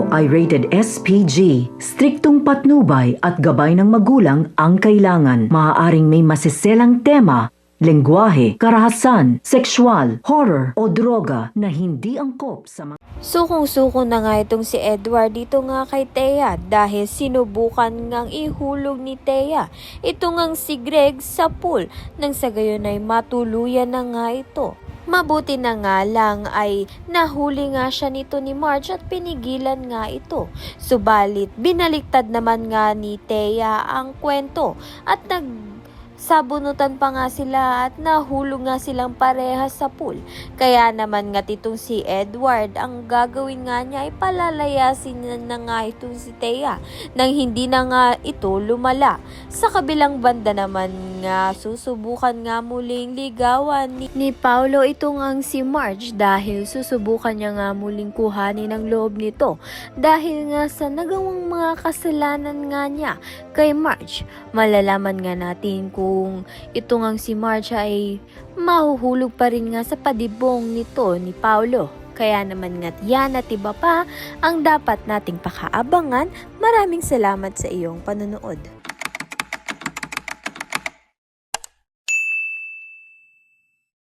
ito ay rated SPG. Striktong patnubay at gabay ng magulang ang kailangan. Maaaring may masiselang tema, lengguwahe, karahasan, sexual, horror o droga na hindi angkop sa mga... Sukong-suko na nga itong si Edward dito nga kay Thea dahil sinubukan ngang ihulog ni Thea ito ngang si Greg sa pool nang sa gayon ay matuluyan na nga ito. Mabuti na nga lang ay nahuli nga siya nito ni Marge at pinigilan nga ito. Subalit binaliktad naman nga ni Thea ang kwento at sabunutan pa nga sila at nahulog nga silang parehas sa pool. Kaya naman nga titong si Edward, ang gagawin nga niya ay palalayasin na nga itong si Thea nang hindi na nga ito lumala. Sa kabilang banda naman nga susubukan nga muling ligawan ni Paulo itong ang si Marge dahil susubukan niya nga muling kuhanin ang loob nito dahil nga sa nagawang mga kasalanan nga niya kay Marge. Malalaman nga natin kung ito ngang si Marge ay mahuhulog pa rin nga sa padibong nito ni Paulo. Kaya naman nga't yan at iba pa ang dapat nating pakaabangan. Maraming salamat sa iyong panonood.